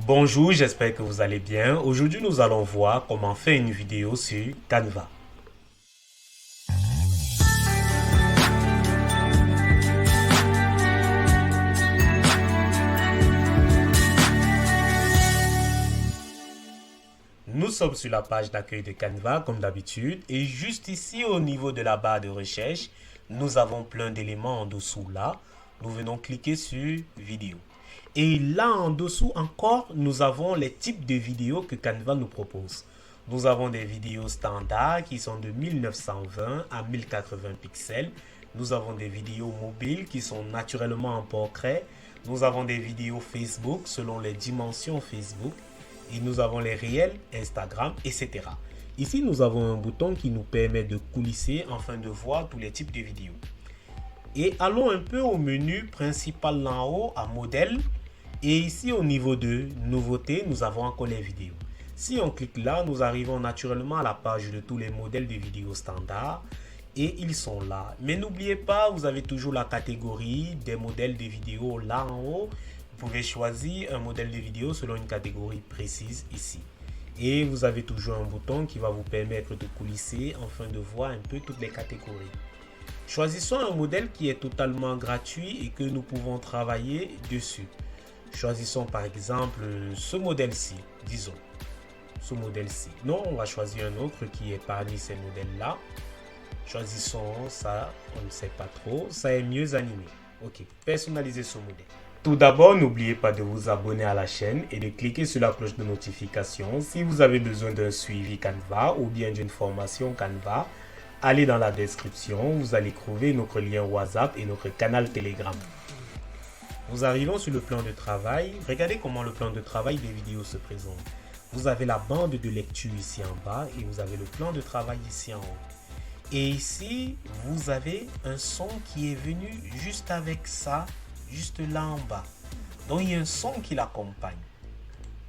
Bonjour, j'espère que vous allez bien. Aujourd'hui, nous allons voir comment faire une vidéo sur Canva. Nous sommes sur la page d'accueil de Canva comme d'habitude et juste ici au niveau de la barre de recherche, nous avons plein d'éléments en dessous là. Nous venons cliquer sur vidéo. Et là en dessous encore, nous avons les types de vidéos que Canva nous propose. Nous avons des vidéos standards qui sont de 1920 à 1080 pixels. Nous avons des vidéos mobiles qui sont naturellement en portrait. Nous avons des vidéos Facebook selon les dimensions Facebook. Et nous avons les réels, Instagram, etc. Ici, nous avons un bouton qui nous permet de coulisser afin de voir tous les types de vidéos. Et allons un peu au menu principal là en haut à modèle. Et ici au niveau de nouveautés, nous avons encore les vidéos. Si on clique là, nous arrivons naturellement à la page de tous les modèles de vidéos standards. Et ils sont là. Mais n'oubliez pas, vous avez toujours la catégorie des modèles de vidéos là en haut. Vous pouvez choisir un modèle de vidéo selon une catégorie précise ici. Et vous avez toujours un bouton qui va vous permettre de coulisser afin de voir un peu toutes les catégories. Choisissons un modèle qui est totalement gratuit et que nous pouvons travailler dessus. Choisissons par exemple ce modèle-ci, disons. Ce modèle-ci. Non, on va choisir un autre qui est parmi ces modèles-là. Choisissons ça, on ne sait pas trop. Ça est mieux animé. Ok, personnalisez ce modèle. Tout d'abord, n'oubliez pas de vous abonner à la chaîne et de cliquer sur la cloche de notification. Si vous avez besoin d'un suivi Canva ou bien d'une formation Canva, allez dans la description, vous allez trouver notre lien WhatsApp et notre canal Telegram. Nous arrivons sur le plan de travail. Regardez comment le plan de travail des vidéos se présente. Vous avez la bande de lecture ici en bas et vous avez le plan de travail ici en haut. Et ici, vous avez un son qui est venu juste avec ça, juste là en bas. Donc, il y a un son qui l'accompagne.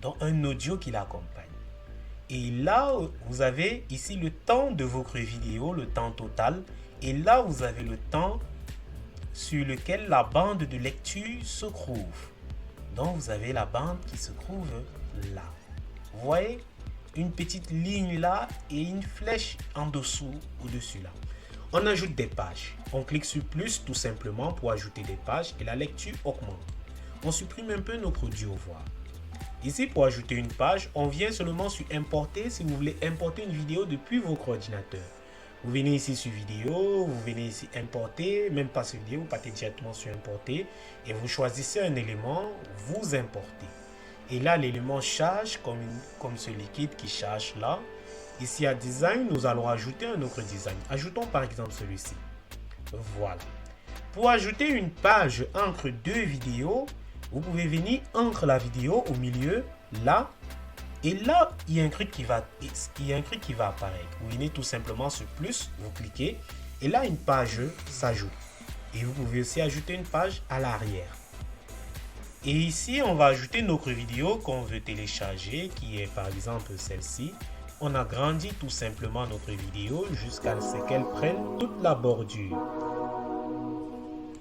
Donc, un audio qui l'accompagne. Et là, vous avez ici le temps de votre vidéo, le temps total. Et là, vous avez le temps sur lequel la bande de lecture se trouve. Donc, vous avez la bande qui se trouve là. Vous voyez une petite ligne là et une flèche en dessous, au-dessus là. On ajoute des pages. On clique sur plus tout simplement pour ajouter des pages et la lecture augmente. On supprime un peu notre audio voix. Ici, pour ajouter une page, on vient seulement sur importer si vous voulez importer une vidéo depuis votre ordinateur. Vous venez ici sur vidéo, vous venez ici importer, même pas sur vidéo, vous partez directement sur importer et vous choisissez un élément, vous importez. Et là, l'élément charge comme ce liquide qui charge là. Ici à design, nous allons ajouter un autre design. Ajoutons par exemple celui-ci. Voilà. Pour ajouter une page entre deux vidéos, vous pouvez venir entre la vidéo au milieu, là. Et là, il y a un truc qui va apparaître. Vous venez tout simplement sur plus, vous cliquez. Et là, une page s'ajoute. Et vous pouvez aussi ajouter une page à l'arrière. Et ici, on va ajouter notre vidéo qu'on veut télécharger, qui est par exemple celle-ci. On agrandit tout simplement notre vidéo jusqu'à ce qu'elle prenne toute la bordure.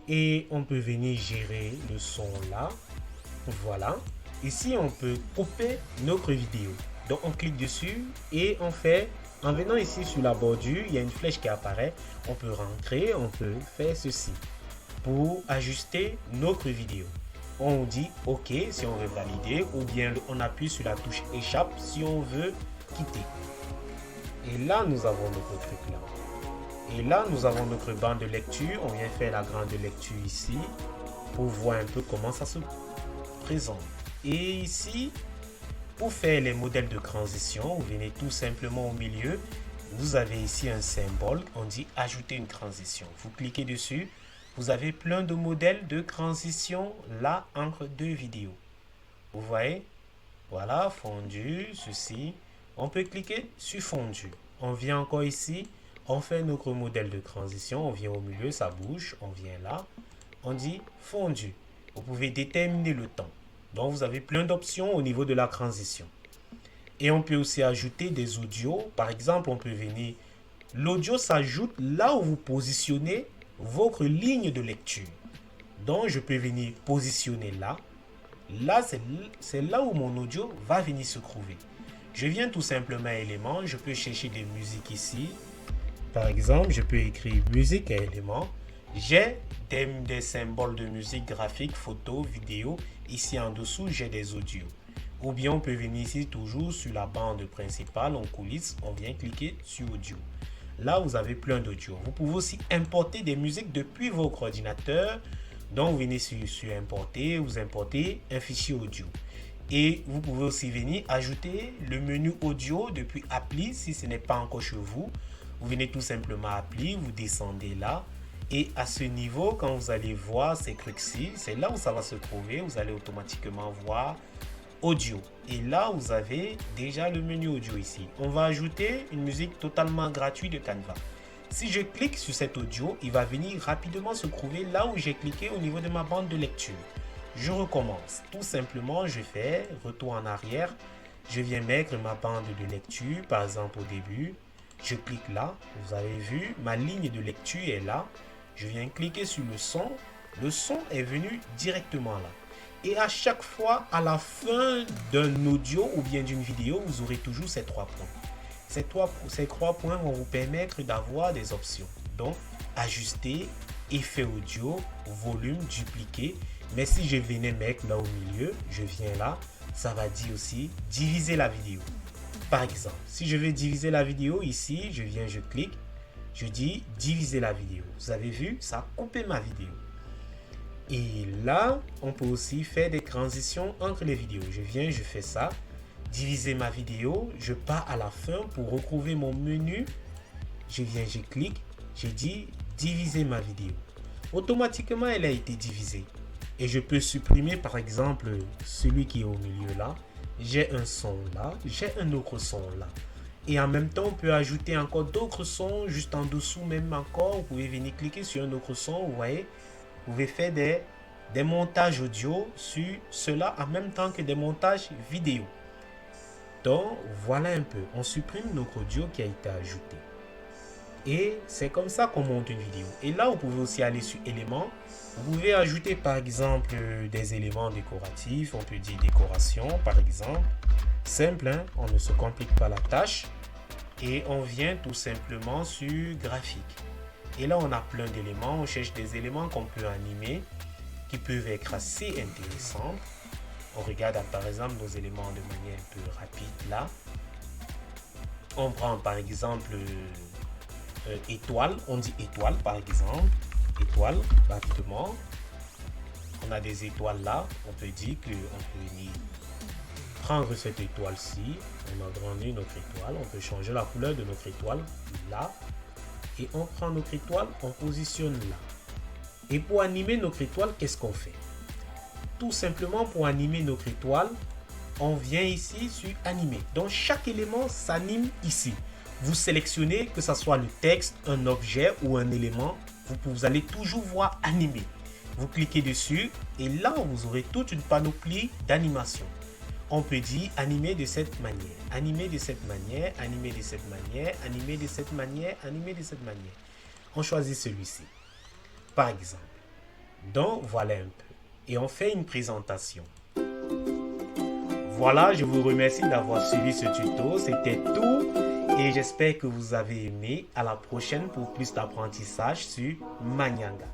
Et on peut venir gérer le son là. Voilà. Ici, on peut couper notre vidéo. Donc, on clique dessus et on fait, en venant ici sur la bordure, il y a une flèche qui apparaît. On peut rentrer, on peut faire ceci pour ajuster notre vidéo. On dit OK si on veut valider ou bien on appuie sur la touche échappe si on veut quitter. Et là, nous avons notre truc là. Et là, nous avons notre bande de lecture. On vient faire la grande lecture ici pour voir un peu comment ça se présente. Et ici, pour faire les modèles de transition, vous venez tout simplement au milieu. Vous avez ici un symbole. On dit ajouter une transition. Vous cliquez dessus. Vous avez plein de modèles de transition là entre deux vidéos. Vous voyez? Voilà, fondu, ceci. On peut cliquer sur fondu. On vient encore ici. On fait notre modèle de transition. On vient au milieu, ça bouge. On vient là. On dit fondu. Vous pouvez déterminer le temps. Donc, vous avez plein d'options au niveau de la transition. Et on peut aussi ajouter des audios. Par exemple, on peut venir... L'audio s'ajoute là où vous positionnez votre ligne de lecture. Donc, je peux venir positionner là. Là, c'est là où mon audio va venir se trouver. Je viens tout simplement à éléments, je peux chercher des musiques ici. Par exemple, je peux écrire musique à éléments. J'ai des symboles de musique graphique, photo, vidéo. Ici en dessous, j'ai des audios. Ou bien on peut venir ici toujours sur la bande principale, en coulisses, on vient cliquer sur audio. Là, vous avez plein d'audio. Vous pouvez aussi importer des musiques depuis votre ordinateur. Donc, vous venez sur importer, vous importez un fichier audio. Et vous pouvez aussi venir ajouter le menu audio depuis appli si ce n'est pas encore chez vous. Vous venez tout simplement à appli, vous descendez là. Et à ce niveau, quand vous allez voir ces trucs-ci, c'est là où ça va se trouver. Vous allez automatiquement voir audio. Et là, vous avez déjà le menu audio ici. On va ajouter une musique totalement gratuite de Canva. Si je clique sur cet audio, il va venir rapidement se trouver là où j'ai cliqué au niveau de ma bande de lecture. Je recommence. Tout simplement, je fais retour en arrière. Je viens mettre ma bande de lecture, par exemple au début. Je clique là. Vous avez vu, ma ligne de lecture est là. Je viens cliquer sur le son. Le son est venu directement là. Et à chaque fois, à la fin d'un audio ou bien d'une vidéo, vous aurez toujours ces 3 points. Ces trois points vont vous permettre d'avoir des options. Donc, ajuster, effet audio, volume, dupliquer. Mais si je venais mettre là au milieu, je viens là, ça va dire aussi diviser la vidéo. Par exemple, si je veux diviser la vidéo, ici, je viens, je clique, je dis diviser la vidéo. Vous avez vu, ça a coupé ma vidéo. Et là, on peut aussi faire des transitions entre les vidéos. Je viens, je fais ça, diviser ma vidéo, je pars à la fin pour retrouver mon menu. Je viens, je clique, je dis diviser ma vidéo. Automatiquement, elle a été divisée. Et je peux supprimer par exemple celui qui est au milieu là. J'ai un son là, j'ai un autre son là. Et en même temps, on peut ajouter encore d'autres sons juste en dessous même encore. Vous pouvez venir cliquer sur un autre son, vous voyez. Vous pouvez faire des montages audio sur cela en même temps que des montages vidéo. Donc, voilà un peu. On supprime notre audio qui a été ajouté. Et c'est comme ça qu'on monte une vidéo. Et là, vous pouvez aussi aller sur éléments. Vous pouvez ajouter par exemple des éléments décoratifs. On peut dire décoration par exemple. Simple, hein? On ne se complique pas la tâche. Et on vient tout simplement sur graphique. Et là, on a plein d'éléments. On cherche des éléments qu'on peut animer, qui peuvent être assez intéressants. On regarde par exemple nos éléments de manière un peu rapide là. On prend par exemple étoile. On dit étoile par exemple. Étoile, rapidement. On a des étoiles là. On peut dire qu'on peut venir prendre cette étoile-ci. On agrandit notre étoile. On peut changer la couleur de notre étoile là. Et on prend notre étoile, on positionne là. Et pour animer notre étoile, qu'est-ce qu'on fait? Tout simplement pour animer notre étoile, on vient ici sur animer. Donc chaque élément s'anime ici. Vous sélectionnez que ce soit le texte, un objet ou un élément. Vous allez toujours voir animer. Vous cliquez dessus et là, vous aurez toute une panoplie d'animations. On peut dire animer de cette manière, animer de cette manière, animer de cette manière, animer de cette manière, animer de cette manière. On choisit celui-ci, par exemple. Donc, voilà un peu. Et on fait une présentation. Voilà, je vous remercie d'avoir suivi ce tuto. C'était tout. Et j'espère que vous avez aimé. À la prochaine pour plus d'apprentissage sur Manyanga.